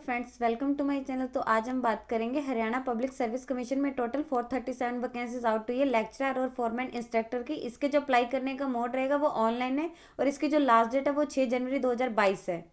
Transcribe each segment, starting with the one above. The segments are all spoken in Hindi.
Friends, welcome to my channel. तो आज हम बात करेंगे हरियाणा पब्लिक सर्विस कमीशन में टोटल 437 वैकेंसीज आउट हुई है लेक्चरर और फोरमैन इंस्ट्रक्टर की। इसके जो अप्लाई करने का मोड रहेगा वो ऑनलाइन है और इसकी जो लास्ट डेट है वो 6 जनवरी 2022 है।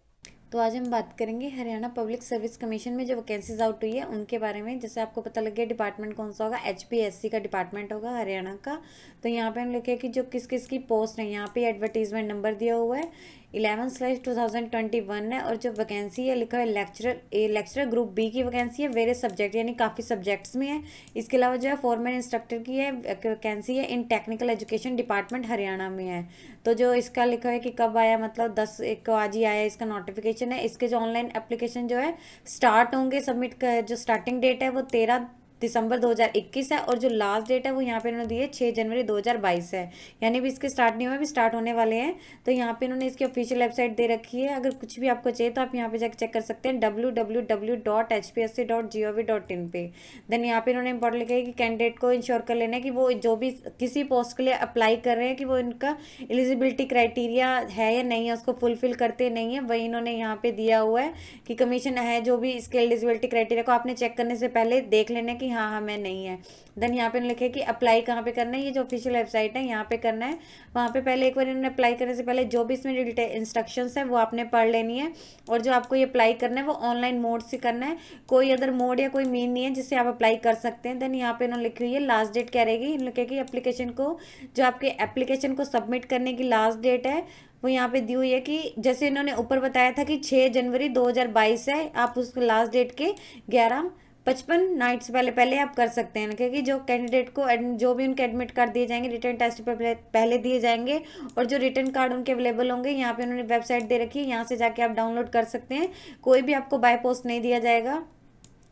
तो आज हम बात करेंगे हरियाणा पब्लिक सर्विस कमीशन में जो वैकेंसीज आउट हुई है उनके बारे में। जैसे आपको पता लग गया डिपार्टमेंट कौन सा होगा, HPSC का डिपार्टमेंट होगा हरियाणा का। तो यहाँ पे हम लिखे कि जो किस किस की पोस्ट है, यहाँ पे एडवर्टीजमेंट नंबर दिया हुआ है 11/2021 है। और जो वैकेंसी है लिखा है लेक्चरर ग्रुप बी की वैकेंसी है, वेरियस सब्जेक्ट यानी काफ़ी सब्जेक्ट्स में है। इसके अलावा जो है फोरमैन इंस्ट्रक्टर की है वैकेंसी है इन टेक्निकल एजुकेशन डिपार्टमेंट हरियाणा में है। तो जो इसका लिखा है कि कब आया, मतलब 10/1 को आज ही आया इसका नोटिफिकेशन है। इसके जो ऑनलाइन एप्लीकेशन जो है स्टार्ट होंगे, सबमिट का जो स्टार्टिंग डेट है वो 13 दिसंबर 2021 है और जो लास्ट डेट है वो यहाँ पे इन्होंने दी है 6 जनवरी 2022 है। यानी भी इसके स्टार्ट नहीं हुए, भी स्टार्ट होने वाले हैं। तो यहाँ पे इन्होंने इसकी ऑफिशियल वेबसाइट दे रखी है। अगर कुछ भी आपको चाहिए तो आप यहाँ पे जाकर चेक कर सकते हैं www.hpsc.gov.in पे। देन यहाँ पे इन्होंने इंपॉर्टेंट लिखा है कि कैंडिडेट को इंश्योर कर लेना है कि वो जो भी किसी पोस्ट के लिए अप्लाई कर रहे हैं कि वो इनका एलिजिबिलिटी क्राइटेरिया है या नहीं है, उसको फुलफिल करते नहीं है। वही इन्होंने यहाँ पे दिया हुआ है कि कमीशन है जो भी इसके एलिजिबिलिटी क्राइटेरिया को आपने चेक करने से पहले देख लेना है कि हाँ हमें नहीं है। देन यहाँ पे लिखे कि अप्लाई कहाँ पे करना है, ये जो ऑफिशियल वेबसाइट है यहाँ पे करना है। वहाँ पे पहले एक बार इन्होंने अप्लाई करने से पहले जो भी इसमें डिटेल इंस्ट्रक्शंस है वो आपने पढ़ लेनी है। और जो आपको ये अप्लाई करना है वो ऑनलाइन मोड से करना है, कोई अदर मोड या कोई मीन नहीं है जिससे आप अप्लाई कर सकते हैं। देन यहाँ पे इन्होंने लिखी हुई है लास्ट डेट क्या रहेगी, इन्होंने लिखा कि एप्लीकेशन को जो आपके एप्लीकेशन को सबमिट करने की लास्ट डेट है वो यहाँ पे दी हुई है कि जैसे इन्होंने ऊपर बताया था कि 6 जनवरी 2022 है, आप उस लास्ट डेट के 11:55 नाइट से पहले पहले आप कर सकते हैं। क्योंकि जो कैंडिडेट को जो भी उनके एडमिट कार्ड दिए जाएंगे रिटर्न टेस्ट पर पहले दिए जाएंगे और जो रिटर्न कार्ड उनके अवेलेबल होंगे यहाँ पे उन्होंने वेबसाइट दे रखी है, यहाँ से जाके आप डाउनलोड कर सकते हैं। कोई भी आपको बाय पोस्ट नहीं दिया जाएगा।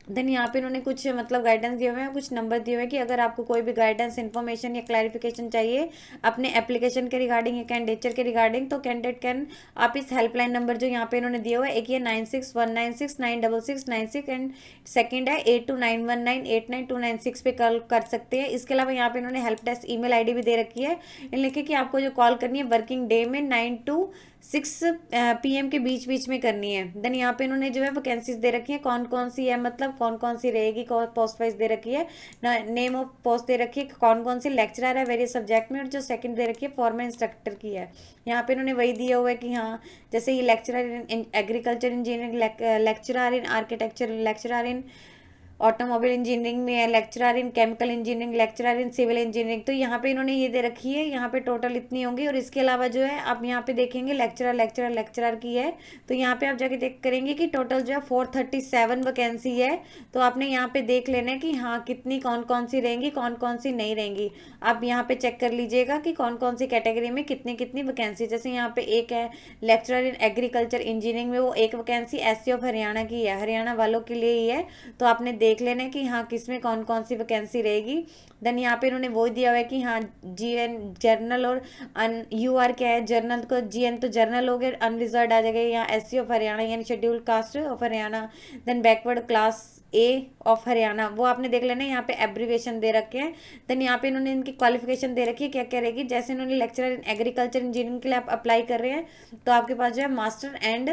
देन यहाँ पे इन्होंने कुछ मतलब गाइडेंस दिए हुए हैं, कुछ नंबर दिए हुए हैं कि अगर आपको कोई भी गाइडेंस इन्फॉर्मेशन या क्लैरिफिकेशन चाहिए अपने एप्लीकेशन के रिगार्डिंग या कैंडिडेचर के रिगार्डिंग, तो कैंडिडेट कैन आप इस हेल्पलाइन नंबर जो यहाँ पे इन्होंने दिया हुआ है, एक ये 9619696696 एंड सेकंड है 8291989296 पे कॉल कर सकते हैं। इसके अलावा यहाँ पे इन्होंने हेल्प डेस्क ईमेल आईडी भी दे रखी है। इन लिखे कि आपको जो कॉल करनी है वर्किंग डे में 9 to 6 PM के बीच बीच में करनी है। देन यहाँ पे इन्होंने जो है वैकेंसीज दे रखी है, कौन कौन सी है, मतलब कौन कौन सी रहेगी, कौन पोस्ट वाइज दे रखी है, नेम ऑफ पोस्ट दे रखी है, कौन कौन सी लेक्चरर है वेरियस सब्जेक्ट में, और जो सेकंड दे रखी है फॉर्मल इंस्ट्रक्टर की है। यहाँ पे इन्होंने वही दिया हुआ है कि हाँ जैसे ये lecturer in agriculture engineering, lecturer in architecture, lecturer in automobile engineering में है, lecturer in chemical engineering, lecturer in civil engineering. तो यहाँ पे इन्होंने ये दे रखी है, यहाँ पे टोटल इतनी होंगी। और इसके अलावा जो है आप यहाँ पे देखेंगे लेक्चरर की है, तो यहाँ पे आप जाके चेक करेंगे कि टोटल जो है 437 वैकेंसी है। तो आपने यहाँ पे देख लेना है कि हाँ कितनी कौन कौन सी रहेंगी, कौन कौन सी नहीं रहेंगी। आप यहाँ पे चेक कर लीजिएगा कि कौन कौन सी कैटेगरी में कितनी कितनी वैकेंसी। जैसे यहाँ पे एक है लेक्चरर इन एग्रीकल्चर इंजीनियरिंग में, वो एक वैकेंसी SC ऑफ हरियाणा की है, हरियाणा वालों के लिए ही है। तो आपने देख लेना है कि हाँ किसमें कौन कौन सी वैकेंसी रहेगी। देन यहाँ पे इन्होंने वो दिया हुआ है कि हाँ GN जर्नल और UR क्या है, जर्नल को GN तो जर्नल हो गया, अनरिजर्व आ जाएगा यहाँ SC ऑफ हरियाणा यानी scheduled caste of Haryana. Then backward class A of Haryana, वो आपने देख लेना है, यहाँ पे एब्रीवेशन दे रखे हैं। देन यहाँ पे इन्होंने इनकी क्वालिफिकेशन दे रखी है क्या क्या रहेगी। जैसे इन्होंने लेक्चरर इन एग्रीकल्चर इंजीनियरिंग के लिए आप अप्लाई कर रहे हैं तो आपके पास जो है मास्टर एंड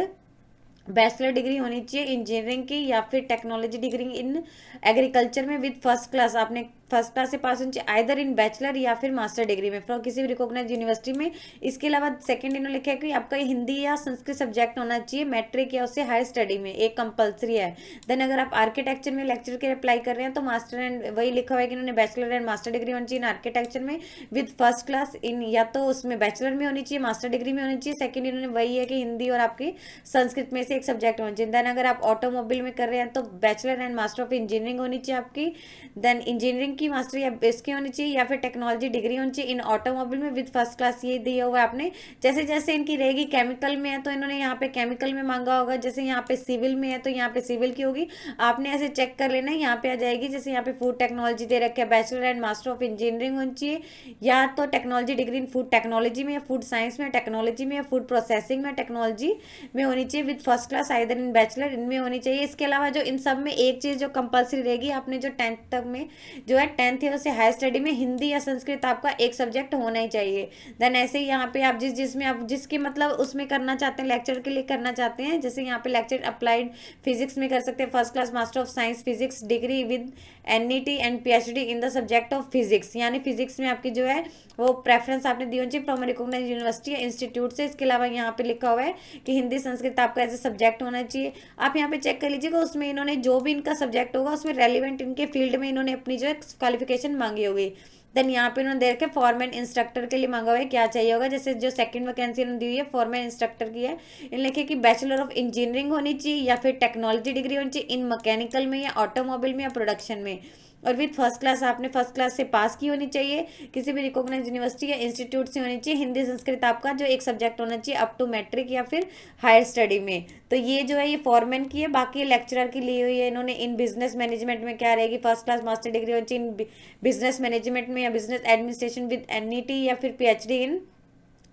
बैचलर डिग्री होनी चाहिए इंजीनियरिंग की या फिर टेक्नोलॉजी डिग्री इन एग्रीकल्चर में विद फर्स्ट क्लास, आपने फर्स्ट क्लास से पास होनी चाहिए आइदर इन बैचलर या फिर मास्टर डिग्री में फ्रॉम किसी भी रिकॉग्नाइज यूनिवर्सिटी में। इसके अलावा सेकंड इन्होंने लिखा है कि आपका हिंदी या संस्कृत सब्जेक्ट होना चाहिए मैट्रिक या उससे हायर स्टडी में, एक कंपलसरी है। देन अगर आप आर्किटेक्चर में लेक्चर के अप्लाई कर रहे हैं तो मास्टर एंड वही लिखा हुआ है कि इन्होंने बैचलर एंड मास्टर डिग्री होनी चाहिए इन आर्किटेक्चर में विद फर्स्ट क्लास इन, या तो उसमें बैचलर में होनी चाहिए मास्टर डिग्री में होनी चाहिए। सेकंड इन्होंने वही है कि हिंदी और आपकी संस्कृत में से एक सब्जेक्ट होना चाहिए। देन अगर आप ऑटोमोबाइल में कर रहे हैं तो bachelor and master of engineering होनी चाहिए आपकी। देन इंजीनियरिंग की मास्टर या इसकी होनी चाहिए या फिर टेक्नोलॉजी डिग्री होनी चाहिए इन ऑटोमोबाइल में विद फर्स्ट क्लास, ये दिया हुआ है आपने। जैसे जैसे इनकी रहेगी केमिकल में है तो इन्होंने यहाँ पे केमिकल में मांगा होगा, जैसे यहाँ पे सिविल में है तो यहाँ पे सिविल की होगी, आपने ऐसे चेक कर लेना है। यहाँ पे आ जाएगी जैसे यहाँ पे फूड टेक्नोलॉजी दे रखे है, bachelor and master of engineering होनी चाहिए या तो technology degree in food technology में या फूड साइंस में टेक्नोलॉजी में या फूड प्रोसेसिंग में टेक्नोलॉजी में होनी चाहिए with first class either in bachelor, इनमें होनी चाहिए। इसके अलावा जो इन सब में एक चीज़ जो कंपलसरी रहेगी, आपने जो 10th तक में जो है 10th ईयर से हायर स्टडी में हिंदी या संस्कृत आपका एक सब्जेक्ट होना ही चाहिए। देन ऐसे ही यहाँ पे आप जिसमें आप जिसके मतलब उसमें करना चाहते हैं, लेक्चर के लिए करना चाहते हैं, जैसे यहाँ पे लेक्चर अप्लाइड फिजिक्स में कर सकते हैं, first class master of science physics degree with NET and PhD in the subject of physics, यानी फिजिक्स में आपकी जो है वो प्रेफरेंस आपने दी होनी चाहिए फ्रॉम रिकॉग्नाइज्ड यूनिवर्सिटी या इंस्टीट्यूट से। इसके अलावा यहाँ पे लिखा हुआ है कि हिंदी संस्कृत आपका एज ए सब्जेक्ट होना चाहिए। आप यहाँ पे चेक कर लीजिएगा, उसमें इन्होंने जो भी इनका सब्जेक्ट होगा उसमें रेलिवेंट इनके फील्ड में इन्होंने अपनी जो है क्वालिफिकेशन मांगी होगी। देन यहाँ पे उन्होंने दे रखे फॉरमैन इंस्ट्रक्टर के लिए मांगा हुआ है क्या चाहिए होगा, जैसे जो सेकंड वैकेंसी उन्होंने दी हुई है फॉरमैन इंस्ट्रक्टर की है, इन लिखे कि बैचलर ऑफ इंजीनियरिंग होनी चाहिए या फिर टेक्नोलॉजी डिग्री होनी चाहिए इन मैकेनिकल में या ऑटोमोबाइल में या प्रोडक्शन में, और विद फर्स्ट क्लास आपने फर्स्ट क्लास से पास की होनी चाहिए, किसी भी रिकॉग्नाइज्ड यूनिवर्सिटी या इंस्टीट्यूट से होनी चाहिए। हिंदी संस्कृत आपका जो एक सब्जेक्ट होना चाहिए अप टू मैट्रिक या फिर हायर स्टडी में। तो ये जो है ये फॉरमैन की है। बाकी लेक्चरर की ली हुई है इन्होंने इन बिजनेस मैनेजमेंट में क्या रहेगी, फर्स्ट क्लास मास्टर डिग्री होनी चाहिए इन बिजनेस मैनेजमेंट में या बिजनेस एडमिनिस्ट्रेशन विद एनईटी या फिर PhD in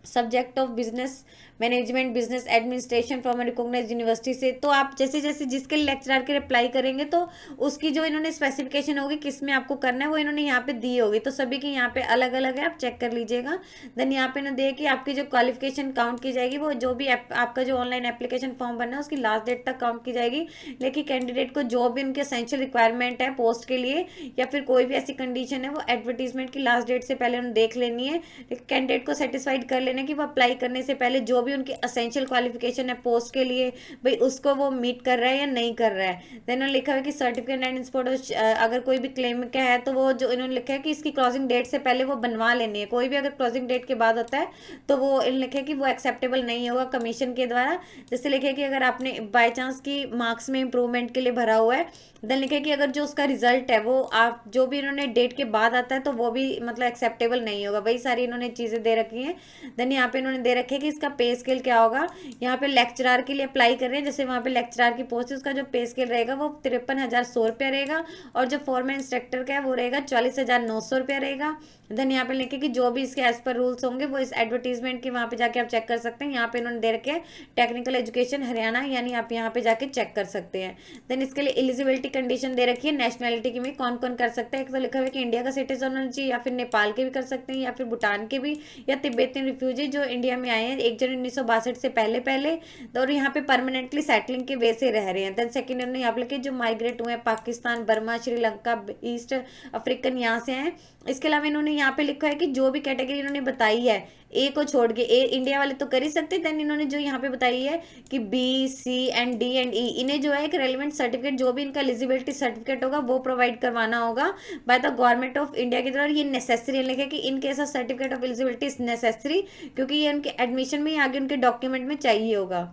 subject of business management business administration from recognised university से। तो आप जैसे जैसे जिसके लेक्चरर के अप्लाई करेंगे तो उसकी जो इन्होंने स्पेसिफिकेशन होगी किस में आपको करना है वो इन्होंने यहाँ पे दी होगी, तो सभी की यहाँ पे अलग अलग है, आप चेक कर लीजिएगा। देन यहाँ पे इन्होंने दिया कि आपकी जो क्वालिफिकेशन काउंट की जाएगी वो जो भी आपका जो ऑनलाइन एप्लीकेशन फॉर्म बनना है उसकी लास्ट डेट तक काउंट की जाएगी, लेकिन कैंडिडेट को जो भी उनके एसेंशियल रिक्वायरमेंट है पोस्ट के लिए या फिर कोई भी ऐसी कंडीशन है वो एडवर्टीजमेंट की लास्ट डेट से पहले उन्हें देख लेनी है। कैंडिडेट को सेटिस्फाइड कर लेना कि वो अप्लाई करने से पहले जो भी उनकी एसेंशियल क्वालिफिकेशन है पोस्ट के लिए भाई उसको वो मीट कर रहा है या नहीं कर रहा है। देन उन्होंने लिखा है कि सर्टिफिकेट एंड इंस्पोर्ट अगर कोई भी क्लेम का है तो वो जो इन्होंने लिखा है कि इसकी क्लोजिंग डेट से पहले वो बनवा लेनी है, कोई भी अगर क्लोजिंग डेट के बाद होता है तो वो इन्होंने लिखा है कि वो एक्सेप्टेबल नहीं होगा कमीशन के द्वारा। जैसे लिखे कि अगर आपने बाई चांस की मार्क्स में इंप्रूवमेंट के लिए भरा हुआ है, देन लिखे कि अगर जो उसका रिजल्ट है वो आप जो भी इन्होंने डेट के बाद आता है तो वो भी मतलब एक्सेप्टेबल नहीं होगा, वही सारी इन्होंने चीज़ें दे रखी हैं। देन यहाँ पे इन्होंने दे रखे कि इसका पे स्केल क्या होगा। यहाँ पे लेक्चरार के लिए अप्लाई कर रहे हैं, जैसे वहाँ पे लेक्चरार की पोस्ट है उसका जो पे स्केल रहेगा वो 53,100 रुपया रहेगा, और जो फॉरमैन इंस्ट्रक्टर का है वो रहेगा 44,900 रुपया रहेगा। देन यहाँ पे लिखे कि जो भी इसके एज पर रूल्स होंगे वो इस एडवर्टीजमेंट के वहाँ पे जाके आप चेक कर सकते हैं। यहाँ पे इन्होंने दे रखे टेक्निकल एजुकेशन हरियाणा, यानी आप यहाँ पे जाके चेक कर सकते हैं। देन इसके लिए एलिजिबिलिटी कंडीशन दे रखी है नेशनैलिटी की में कौन कौन कर सकता है। एक तो लिखा हुआ है कि इंडिया का सिटीजन होना चाहिए या फिर नेपाल के भी कर सकते हैं या फिर भूटान के भी या तिब्बतियन रिफ्यूजी जो इंडिया में आए हैं 1 जनवरी 1962 से पहले और यहाँ पे परमानेंटली सेटलिंग के वे से रह रहे हैं। देन सेकंड इन्होंने यहाँ पे लिखे जो माइग्रेट हुए हैं Pakistan Burma Sri Lanka east African यहाँ से हैं। इसके अलावा इन्होंने यहाँ पे लिखा है कि जो भी कैटेगरी इन्होंने बताई है ए को छोड़ के, ए इंडिया वाले तो कर ही सकते, देन इन्होंने जो यहाँ पे बताई है कि B C and D and E इन्हें जो है एक रेलिवेंट सर्टिफिकेट जो भी इनका एलिजिबिलिटी सर्टिफिकेट होगा वो प्रोवाइड करवाना होगा by the government of India के द्वारा। ये नेसेसरी लिखे कि in case of certificate of eligibility is necessary, क्योंकि ये उनके एडमिशन में आगे उनके डॉक्यूमेंट में चाहिए होगा।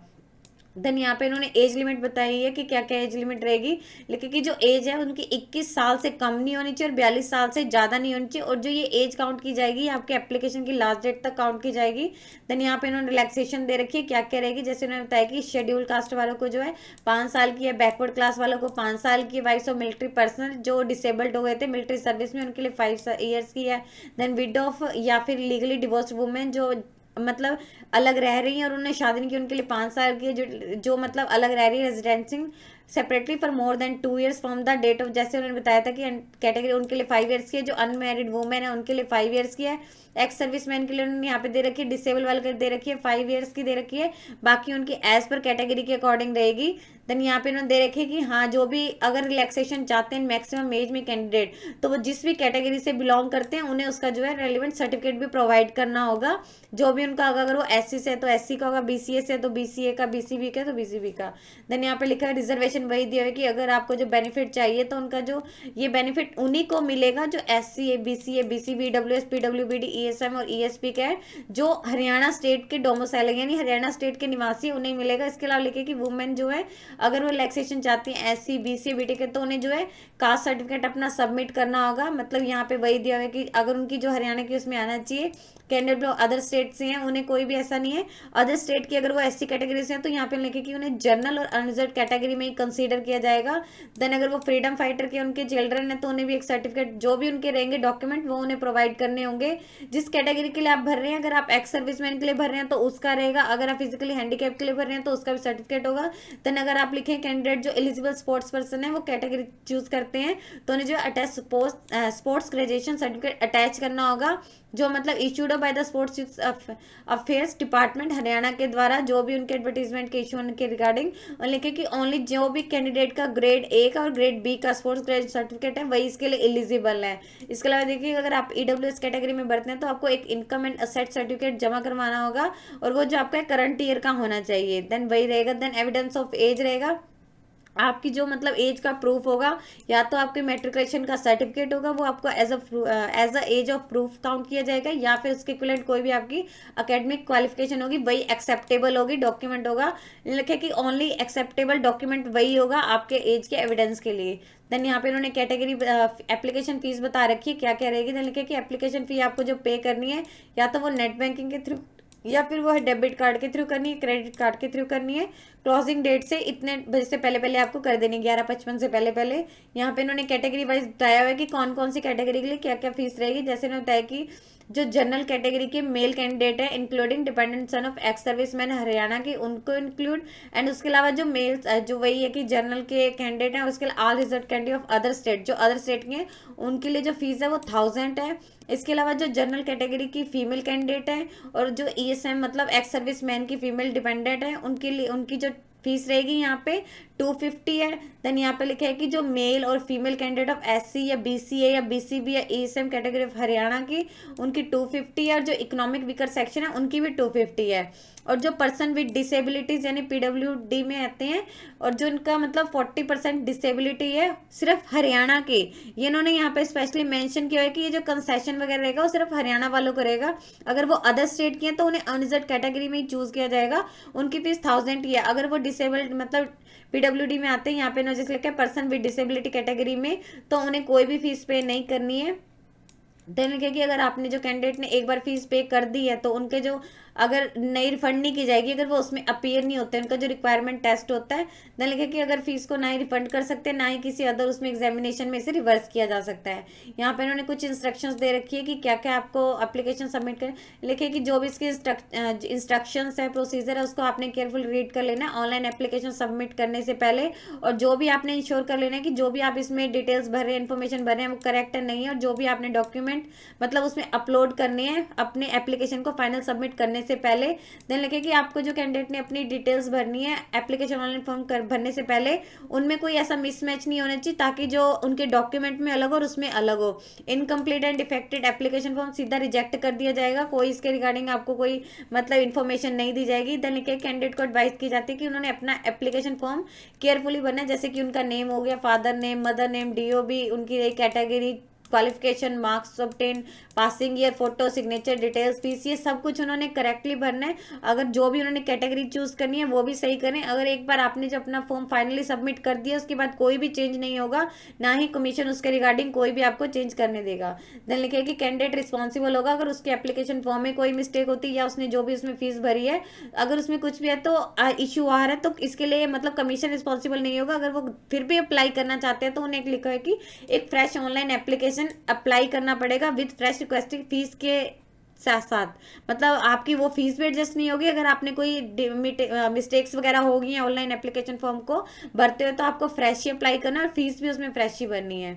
देन यहाँ पे इन्होंने एज लिमिट बताई है कि क्या क्या एज लिमिट रहेगी, लेकिन कि जो एज है उनकी 21 साल से कम नहीं होनी चाहिए और 42 साल से ज़्यादा नहीं होनी चाहिए, और जो ये एज काउंट की जाएगी आपके एप्लीकेशन की लास्ट डेट तक काउंट की जाएगी। देन यहाँ पे इन्होंने रिलैक्सेशन दे रखी है क्या क्या रहेगी, जैसे उन्होंने बताया कि शेड्यूल कास्ट वालों को जो है 5 साल की है, बैकवर्ड क्लास वालों को 5 साल की, वाइफ्स ऑफ मिलिट्री पर्सनल जो डिसेबल्ड हो गए थे मिलिट्री सर्विस में उनके लिए 5 ईयर्स की है। देन विडो ऑफ या फिर लीगली डिवोर्स्ड वुमेन जो मतलब अलग रह रही हैं और उन्हें शादी नहीं की उनके लिए 5 साल की जो मतलब अलग रह रही है residing separately for more than 2 years from the date of, जैसे उन्होंने बताया था कि कैटेगरी उनके लिए 5 ईयर्स की है, जो अनमैरिड वुमेन है उनके लिए 5 ईयर्स की है, एक्स सर्विसमैन के लिए उन्होंने यहाँ पे दे रखी है, डिसेबल वाले के दे रखी है 5 ईयर्स की दे रखी है, बाकी उनकी एज पर कैटेगरी के अकॉर्डिंग रहेगी। देन यहाँ पे उन्होंने दे रखी है कि हाँ जो भी अगर रिलैक्सेशन चाहते हैं मैक्सिमम एज में कैंडिडेट तो वो जिस भी कैटेगरी से बिलोंग करते हैं उन्हें उसका जो है रेलिवेंट सर्टिफिकेट भी प्रोवाइड करना होगा, जो भी उनका अगर वो एससी से है तो एससी का होगा, बीसीए से है तो बीसीए का, बीसीबी का तो बीसीबी का। देन यहाँ पे लिखा है रिजर्वेशन वही दिया है कि अगर आपको जो बेनिफिट चाहिए तो उनका जो ये बेनिफिट उन्हीं को मिलेगा जो एससी है, BCA, BCB, WS, PWBD, ESM और ईएसपी का है, जो हरियाणा स्टेट के डोमिसाइल यानी हरियाणा स्टेट के निवासी उन्हें मिलेगा। इसके अलावा लिखे कि वुमेन जो है अगर वो रिलैक्सेशन चाहती हैं एससी, बीसीए, बीटी के तो उन्हें जो है कास्ट सर्टिफिकेट अपना सबमिट करना होगा। मतलब यहाँ पे वही दिया हुआ है कि अगर उनकी जो हरियाणा की उसमें आना चाहिए कैंडिडेट लोग अदर स्टेट से हैं उन्हें कोई भी ऐसा नहीं है। अदर स्टेट की अगर वो एससी कैटेगरी से हैं तो यहाँ पे लिखे कि उन्हें जनरल और अनरिजर्व कैटेगरी में ही कंसीडर किया जाएगा। देन अगर वो फ्रीडम फाइटर के उनके चिल्ड्रन है तो उन्हें भी एक सर्टिफिकेट जो भी उनके रहेंगे डॉक्यूमेंट वो उन्हें प्रोवाइड करने होंगे। जिस कैटेगरी के लिए आप भर रहे हैं, अगर आप एक्स सर्विसमैन के लिए भर रहे हैं तो उसका रहेगा, अगर आप फिजिकली हैंडीकैप के लिए भर रहे हैं तो उसका भी सर्टिफिकेट होगा। देन अगर आप लिखें कैंडिडेट जो एलिजिबल स्पोर्ट्स पर्सन है वो कैटेगरी चूज करते हैं तो उन्हें जो attach sports graduation certificate attach करना होगा, जो मतलब issued by the sports affairs department Haryana के द्वारा, जो भी उनके एडवर्टीजमेंट के इशू के रिगार्डिंग। और लिखे कि ओनली जो भी कैंडिडेट का ग्रेड ए का और ग्रेड बी का स्पोर्ट्स ग्रेजुएट सर्टिफिकेट है वही इसके लिए एलिजिबल है। इसके अलावा देखिए अगर आप ईडब्ल्यूएस कैटेगरी में बढ़ते हैं तो आपको एक इनकम एंड असेट सर्टिफिकेट जमा करवाना होगा और वो जो आपका करंट ईयर का होना चाहिए। देन वही रहेगा। देन एविडेंस ऑफ एज रहेगा, आपकी जो मतलब एज का प्रूफ होगा, या तो आपके मेट्रिकुलेशन का सर्टिफिकेट होगा वो आपको as a age of proof count किया जाएगा, या फिर उसके इक्विवेलेंट कोई भी आपकी एकेडमिक क्वालिफिकेशन होगी वही एक्सेप्टेबल होगी डॉक्यूमेंट होगा। लिखे कि ओनली एक्सेप्टेबल डॉक्यूमेंट वही होगा आपके एज के एविडेंस के लिए। देन यहाँ पे इन्होंने कैटेगरी एप्लीकेशन फीस बता रखी है क्या क्या रहेगी। देन लिखे कि एप्लीकेशन फी आपको जो पे करनी है या तो वो नेट बैंकिंग के थ्रू या फिर वो है डेबिट कार्ड के थ्रू करनी है, क्रेडिट कार्ड के थ्रू करनी है। क्लोजिंग डेट से इतने बजे से पहले पहले आपको कर देनी, 11:55 से पहले पहले। यहाँ पे इन्होंने कैटेगरी वाइज बताया हुआ है कि कौन कौन सी कैटेगरी के लिए क्या क्या फीस रहेगी। जैसे इन्होंने बताया कि जो जनरल कैटेगरी के मेल कैंडिडेट है including dependent son of ex serviceman Haryana के उनको इंक्लूड, एंड उसके अलावा जो मेल जो वही है कि जनरल के कैंडिडेट हैं उसके all reserve candidate of other state, जो अदर स्टेट के हैं उनके लिए जो फीस है वो 1000 है। इसके अलावा जो जनरल कैटेगरी की फीमेल कैंडिडेट है और जो ईएसएम मतलब एक्स सर्विस मैन की फीमेल डिपेंडेंट है उनके लिए उनकी जो फीस रहेगी यहाँ पे 250 है। देन यहाँ पे लिखा है कि जो मेल और फीमेल कैंडिडेट ऑफ एससी या बीसीए या बीसीबी या ईएसएम कैटेगरी ऑफ हरियाणा की उनकी 250 है, और जो इकोनॉमिक वीकर सेक्शन है उनकी भी 250 है। और जो पर्सन विद डिसेबिलिटीज यानी पीडब्ल्यूडी में आते हैं और जो इनका मतलब 40% डिसेबिलिटी है सिर्फ हरियाणा के, ये इन्होंने यहाँ पे स्पेशली मेंशन किया है कि ये जो कंसेशन वगैरह रहेगा वो सिर्फ हरियाणा वालों को रहेगा। अगर वो अदर स्टेट के हैं तो उन्हें अनरिजर्व कैटेगरी में ही चूज किया जाएगा, उनकी फीस 1000 ही है। अगर वो डिसेबल्ड मतलब पीडब्ल्यूडी में आते हैं, यहाँ पे इन्होंने जैसे लिखा है पर्सन विद डिसेबिलिटी कैटेगरी में, तो उन्हें कोई भी फीस पे नहीं करनी है। देन क्या कि अगर आपने जो कैंडिडेट ने एक बार फीस पे कर दी है तो उनके जो अगर नई रिफंड नहीं की जाएगी अगर वो उसमें अपीयर नहीं होते, उनका जो रिक्वायरमेंट टेस्ट होता है। देन लिखे कि अगर फीस को ना ही रिफंड कर सकते ना ही किसी अदर उसमें एग्जामिनेशन में इसे रिवर्स किया जा सकता है। यहाँ पे इन्होंने कुछ इंस्ट्रक्शंस दे रखी है कि क्या क्या आपको एप्लीकेशन सबमिट करें। लिखे कि जो भी इसके इंस्ट्रक्शंस है प्रोसीजर है उसको आपने केयरफुल रीड कर लेना ऑनलाइन एप्लीकेशन सबमिट करने से पहले, और जो भी आपने इंश्योर कर लेना है कि जो भी आप इसमें डिटेल्स भर रहे हैं इन्फॉर्मेशन भर रहे हैं वो करेक्ट है नहीं है, और जो भी आपने डॉक्यूमेंट मतलब उसमें अपलोड करने हैं अपने एप्लीकेशन को फाइनल सबमिट करने से पहले। देन लिखे कि आपको जो कैंडिडेट ने अपनी डिटेल्स भरनी है एप्लीकेशन ऑनलाइन फॉर्म भरने से पहले उनमें कोई ऐसा मिसमैच नहीं होना चाहिए ताकि जो उनके डॉक्यूमेंट में अलग हो और उसमें अलग हो। Incomplete and defected application form सीधा रिजेक्ट कर दिया जाएगा, कोई इसके रिगार्डिंग आपको कोई मतलब इन्फॉर्मेशन नहीं दी जाएगी। देन लिखे कैंडिडेट को एडवाइस की जाती है कि उन्होंने अपना एप्लीकेशन फॉर्म केयरफुली भरना है, जैसे कि उनका नेम हो गया, father name, mother name, DOB, उनकी category, qualification, marks obtain, passing year, photo, signature, details, fees, ये सब कुछ उन्होंने करेक्टली भरना है। अगर जो भी उन्होंने कैटेगरी चूज करनी है वो भी सही करें। अगर एक बार आपने जो अपना फॉर्म फाइनली सबमिट कर दिया उसके बाद कोई भी चेंज नहीं होगा, ना ही कमीशन उसके रिगार्डिंग कोई भी आपको चेंज करने देगा। देन लिखे कि कैंडिडेट रिस्पॉन्सिबल होगा अगर उसके एप्लीकेशन फॉर्म में कोई मिस्टेक होती है या उसने जो भी उसमें फीस भरी है अगर उसमें कुछ भी है तो इशू आ रहा है तो इसके लिए मतलब कमीशन रिस्पॉन्सिबल नहीं होगा। अगर वो फिर भी अप्लाई करना चाहते हैं तो उन्हें एक लिखा है कि एक फ्रेश ऑनलाइन एप्लीकेशन अप्लाई करना पड़ेगा विद फ्रेश रिक्वेस्टिंग फीस के साथ साथ, मतलब आपकी वो फीस भी एडजस्ट नहीं होगी। अगर आपने कोई मिस्टेक्स वगैरह होगी हैं ऑनलाइन एप्लीकेशन फॉर्म को भरते हुए तो आपको फ्रेश ही अप्लाई करना और फीस भी उसमें फ्रेश ही भरनी है।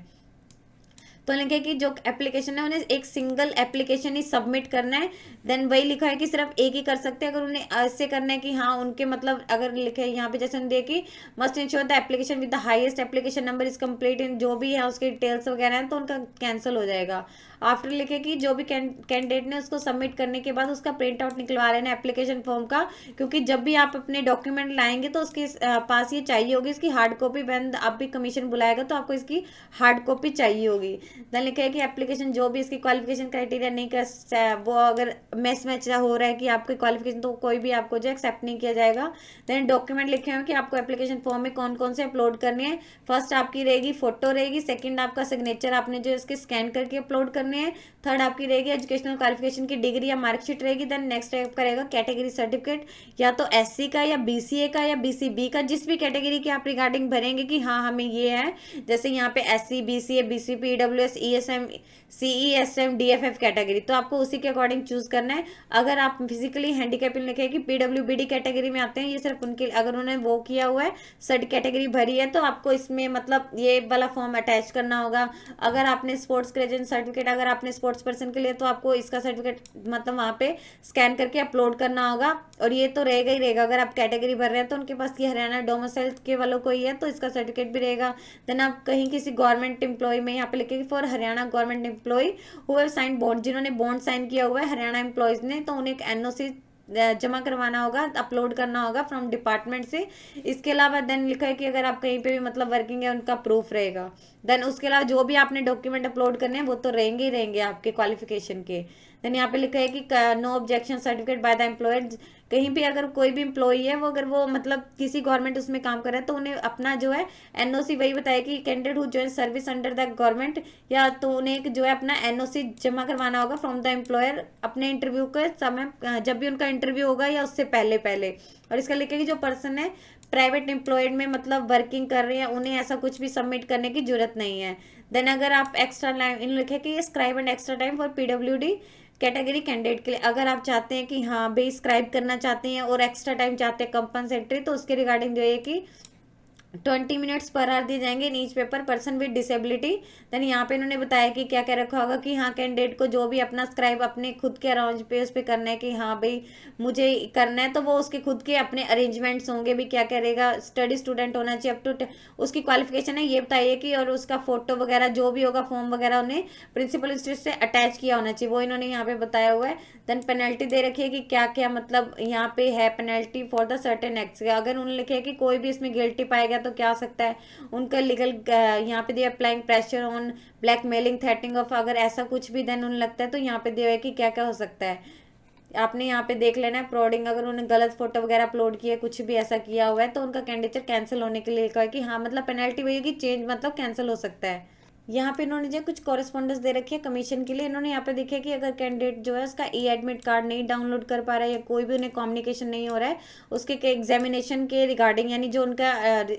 तो लिखे कि जो एप्लीकेशन है उन्हें एक सिंगल एप्लीकेशन ही सबमिट करना है। देन वही लिखा है कि सिर्फ एक ही कर सकते हैं। अगर उन्हें ऐसे करना है कि हाँ उनके मतलब अगर लिखे यहाँ पे जैसे उन्हें कि must ensure the application with the highest application number is complete in, जो भी है उसके डिटेल्स वगैरह हैं तो उनका कैंसिल हो जाएगा। आफ्टर लिखे कि जो भी कैंडिडेट ने उसको सबमिट करने के बाद उसका प्रिंट आउट निकलवा लेना एप्लीकेशन फॉर्म का, क्योंकि जब भी आप अपने डॉक्यूमेंट लाएंगे तो उसके पास ये चाहिए होगी इसकी हार्ड कॉपी। वैन आप भी कमीशन बुलाएगा तो आपको इसकी हार्ड कॉपी चाहिए होगी। देन लिखा है कि एप्लीकेशन जो भी इसकी क्वालिफिकेशन क्राइटेरिया नहीं कर वो अगर मैच हो रहा है कि आपकी क्वालिफिकेशन तो कोई भी आपको जो एक्सेप्ट नहीं किया जाएगा। देन डॉक्यूमेंट लिखे हुए कि आपको एप्लीकेशन फॉर्म में कौन कौन से अपलोड करने हैं। फर्स्ट आपकी रहेगी फोटो रहेगी, सेकंड आपका सिग्नेचर आपने जो इसके स्कैन करके अपलोड करना करने हैं। थर्ड आपकी रहेगी एजुकेशनल क्वालिफिकेशन की डिग्री या मार्कशीट रहेगी। देन नेक्स्ट टाइप का रहेगा कैटेगरी सर्टिफिकेट, या तो एससी का या बीसीए का या बीसीबी का, जिस भी कैटेगरी के आप रिगार्डिंग भरेंगे कि हाँ हमें ये है, जैसे यहाँ पे SC, BCA, BCP, EWS, ESM, CESM, DFF category, तो आपको उसी के अकॉर्डिंग चूज करना है। अगर आप फिजिकली हैंडीकैप लिखे कि पीडब्ल्यूबीडी कैटेगरी में आते हैं, ये सिर्फ उनके, अगर उन्होंने वो किया हुआ है, सर्ट कैटेगरी भरी है, तो आपको इसमें मतलब ये वाला फॉर्म अटैच करना होगा। अगर आपने स्पोर्ट्स ग्रेजुएट सर्टिफिकेट, अगर आपने स्पोर्ट्स पर्सन के लिए, तो आपको इसका सर्टिफिकेट मतलब वहाँ पे स्कैन करके अपलोड करना होगा। और ये तो रहेगा ही रहेगा, अगर आप कैटेगरी भर रहे हैं तो उनके पास ये हरियाणा डोमिसाइल के वालों को ही है, तो इसका सर्टिफिकेट भी रहेगा। देन आप कहीं किसी गवर्नमेंट एम्प्लॉय में यहाँ पे लिखेंगे for Haryana government employee who have sign bond, जिन्होंने बॉन्ड साइन किया हुआ है हरियाणा एम्प्लॉयज ने, तो उन्हें एक एनओसी जमा करवाना होगा, अपलोड करना होगा फ्रॉम डिपार्टमेंट से। इसके अलावा देन लिखा है कि अगर आप कहीं पे भी मतलब वर्किंग है, उनका प्रूफ रहेगा। देन उसके अलावा जो भी आपने डॉक्यूमेंट अपलोड करने हैं वो तो रहेंगे ही रहेंगे आपके क्वालिफिकेशन के। देन यहाँ पे लिखा है कि no objection certificate by the employer, कहीं भी अगर कोई भी एम्प्लॉई है वो अगर वो मतलब किसी गवर्नमेंट उसमें काम कर रहा है, तो उन्हें अपना जो है एनओसी वही बताया कि candidate who join service under the government, या तो उन्हें एक जो है अपना एनओसी जमा करवाना होगा फ्रॉम द एम्प्लॉयर अपने इंटरव्यू के समय, जब भी उनका इंटरव्यू होगा या उससे पहले पहले। और इसका लिखा है कि जो पर्सन है प्राइवेट एम्प्लॉयड में मतलब वर्किंग कर रहे हैं, उन्हें ऐसा कुछ भी सबमिट करने की जरूरत नहीं है। देन अगर आप एक्स्ट्रा टाइम, इन लिखे कि scribe and extra time for PWD category candidate के लिए, अगर आप चाहते हैं कि हाँ भाई स्क्राइब करना चाहते हैं और एक्स्ट्रा टाइम चाहते हैं कंपनसेटरी, तो उसके रिगार्डिंग जो है कि 20 मिनट्स पर आवर दिए जाएंगे in each paper person with disability. Then यहाँ पे इन्होंने बताया कि क्या क्या रखा होगा कि हाँ कैंडिडेट को जो भी अपना स्क्राइब अपने खुद के अराउंड पे उस पर करना है कि हाँ भाई मुझे करना है, तो वो उसके खुद के अपने अरेंजमेंट्स होंगे भी, क्या क्या रहेगा, स्टडी स्टूडेंट होना चाहिए, अप टू उसकी क्वालिफिकेशन है ये बताइए कि, और उसका फोटो वगैरह जो भी होगा फॉर्म वगैरह उन्हें प्रिंसिपल इंस्टीट्यूट से अटैच किया होना चाहिए, वो इन्होंने यहाँ पे बताया हुआ है। देन पेनल्टी दे रखी है कि क्या क्या मतलब यहाँ पे है penalty for the certain acts, अगर उन्होंने लिखे है कि कोई भी इसमें गिल्टी पाएगा तो क्या हो सकता है, उनका लीगल यहाँ पे दिया applying pressure on blackmailing threatening of, अगर ऐसा कुछ भी देन उन्हें लगता है तो यहाँ पे दिया है कि क्या क्या हो सकता है। आपने यहाँ पे देख लेना है प्रोडिंग, अगर उन्होंने गलत फोटो वगैरह अपलोड किया, कुछ भी ऐसा किया हुआ है, तो उनका कैंडिडेट कैंसिल होने के लिए लिखा है कि हाँ मतलब पेनल्टी वही है कि चेंज मतलब कैंसिल हो सकता है। यहाँ पे इन्होंने जो कुछ कॉरेस्पॉन्डेंस दे रखी है कमीशन के लिए, इन्होंने यहाँ पे देखा कि अगर कैंडिडेट जो है उसका ई एडमिट कार्ड नहीं डाउनलोड कर पा रहा है या कोई भी उन्हें कम्युनिकेशन नहीं हो रहा है उसके एग्जामिनेशन के रिगार्डिंग, यानी जो उनका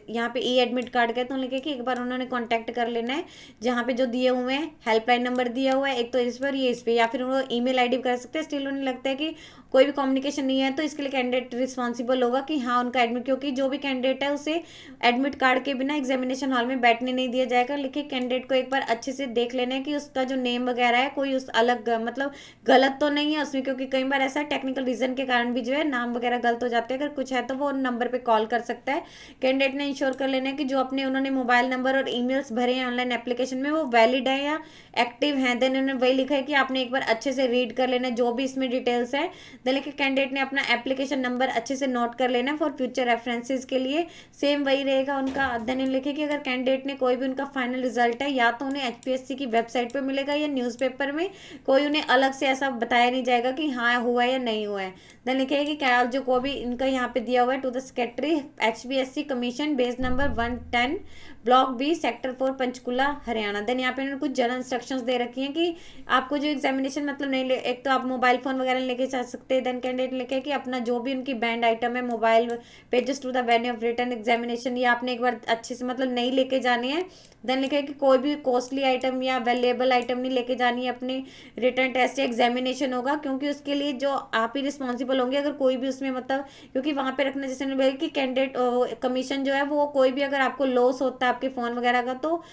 यहाँ पे ई एडमिट कार्ड का है, तो उन्होंने कहा कि एक बार उन्होंने कॉन्टैक्ट कर लेना है जहाँ पे जो दिए हुए हैं हेल्पलाइन नंबर दिया हुआ है, एक तो इस पर ये इस पर, या फिर वो ईमेल आईडी कर सकते हैं। स्टिल उन्हें लगता है कि कोई भी कम्युनिकेशन नहीं है तो इसके लिए कैंडिडेट रिस्पॉन्सिबल होगा कि हाँ उनका एडमिट, क्योंकि जो भी कैंडिडेट है उसे एडमिट कार्ड के बिना एग्जामिनेशन हॉल में बैठने नहीं दिया जाएगा। लेकिन कैंडिडेट को एक बार अच्छे से देख लेना है कि उसका जो नेम वगैरह है कोई उस अलग मतलब गलत तो नहीं है उसमें, क्योंकि कई बार ऐसा टेक्निकल रीजन के कारण भी जो है नाम वगैरह गलत हो जाते हैं। अगर कुछ है तो वो नंबर पे कॉल कर सकता है। कैंडिडेट ने इंश्योर कर लेना है कि जो अपने उन्होंने मोबाइल नंबर और ईमेल्स भरे हैं ऑनलाइन एप्लीकेशन में वो वैलिड है या एक्टिव हैं। देन उन्होंने वही लिखा है कि आपने एक बार अच्छे से रीड कर लेना जो भी इसमें डिटेल्स है। देन लिखे कैंडिडेट ने अपना एप्लीकेशन नंबर अच्छे से नोट कर लेना फॉर फ्यूचर रेफरेंसेज के लिए, सेम वही रहेगा उनका। देन लिखे कि अगर कैंडिडेट ने कोई भी उनका फाइनल रिजल्ट है या तो उन्हें एचपीएससी की वेबसाइट पे मिलेगा या न्यूज़पेपर में, कोई उन्हें अलग से ऐसा बताया नहीं जाएगा कि हाँ हुआ है या नहीं हुआ है। देन लिखे कि क्या जो को भी इनका यहाँ पे दिया हुआ है to the secretary HPSC commission bays number 110 block B sector 4 Panchkula Haryana. Then यहाँ पे इन्होंने कुछ जनरल इंस्ट्रक्शंस दे रखी हैं कि आपको जो एग्जामिनेशन मतलब नहीं एक तो आप मोबाइल फोन वगैरह लेके जा सकते हैं। देन कैंडिडेट लिखे कि अपना जो भी उनकी बैंड आइटम है mobile pagers to the venue of written examination, ये आपने एक बार अच्छे से मतलब नहीं लेके जानी है। देन लिखा है कि कोई भी कॉस्टली आइटम या वैल्यूएबल आइटम नहीं लेके जानी है अपनी रिटर्न टेस्ट या एग्जामिनेशन होगा, क्योंकि उसके लिए जो आप ही रिस्पॉन्सिबल होंगे अगर कोई भी उसमें मतलब, क्योंकि वहाँ पे रखना जैसे मैंने कि कैंडिडेट कमीशन जो है वो कोई भी अगर आपको लॉस होता है आपके फ़ोन वगैरह का तो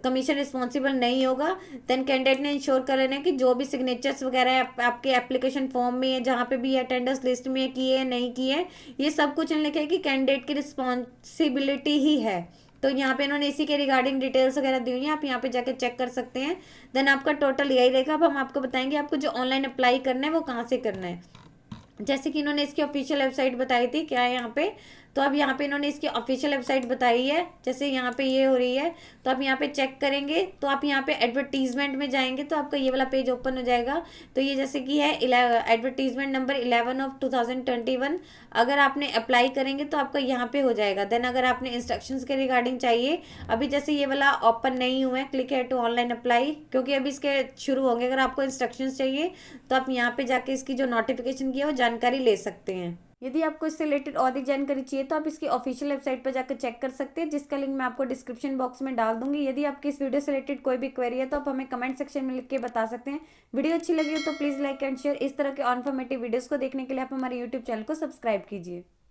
कमीशन रिस्पॉन्सिबल नहीं होगा। देन कैंडिडेट ने इंश्योर कर लेना है कि जो भी सिग्नेचर्स वगैरह है आपके एप्लीकेशन फॉर्म में है, जहाँ पे भी अटेंडेंस लिस्ट में किए है नहीं किए, ये सब कुछ लिखा है कि कैंडिडेट की रिस्पॉन्सिबिलिटी ही है। तो यहाँ पे इन्होंने इसी के रिगार्डिंग डिटेल्स वगैरह दी हुई है, आप यहाँ पे जाके चेक कर सकते हैं। देन आपका टोटल यही रहेगा। अब हम आपको बताएंगे आपको जो ऑनलाइन अप्लाई करना है वो कहाँ से करना है। जैसे कि इन्होंने इसकी ऑफिशियल वेबसाइट बताई थी, क्या है यहाँ पे तो अब यहाँ पे इन्होंने इसकी ऑफिशियल वेबसाइट बताई है, जैसे यहाँ पे ये हो रही है। तो आप यहाँ पे चेक करेंगे तो आप यहाँ पे एडवर्टीजमेंट में जाएंगे तो आपका ये वाला पेज ओपन हो जाएगा। तो ये जैसे कि है एडवर्टीजमेंट नंबर 11/2021। अगर आपने अप्लाई करेंगे तो आपका यहाँ पे हो जाएगा। देन अगर आपने इंस्ट्रक्शंस के रिगार्डिंग चाहिए, अभी जैसे ये वाला ओपन नहीं हुआ है क्लिक है टू ऑनलाइन अप्लाई, क्योंकि अभी इसके शुरू होंगे। अगर आपको इंस्ट्रक्शंस चाहिए तो आप यहाँ पे जाके इसकी जो नोटिफिकेशन की है वो जानकारी ले सकते हैं। यदि आपको इससे रिलेटेड और अधिक जानकारी चाहिए तो आप इसकी ऑफिशियल वेबसाइट पर जाकर चेक कर सकते हैं, जिसका लिंक मैं आपको डिस्क्रिप्शन बॉक्स में डाल दूंगी। यदि आपकी इस वीडियो से रिलेटेड कोई भी क्वेरी है तो आप हमें कमेंट सेक्शन में लिख के बता सकते हैं। वीडियो अच्छी लगी हो तो प्लीज़ लाइक एंड शेयर। इस तरह के इन्फॉर्मेटिव वीडियोज़ को देखने के लिए आप हमारे यूट्यूब चैनल को सब्सक्राइब कीजिए।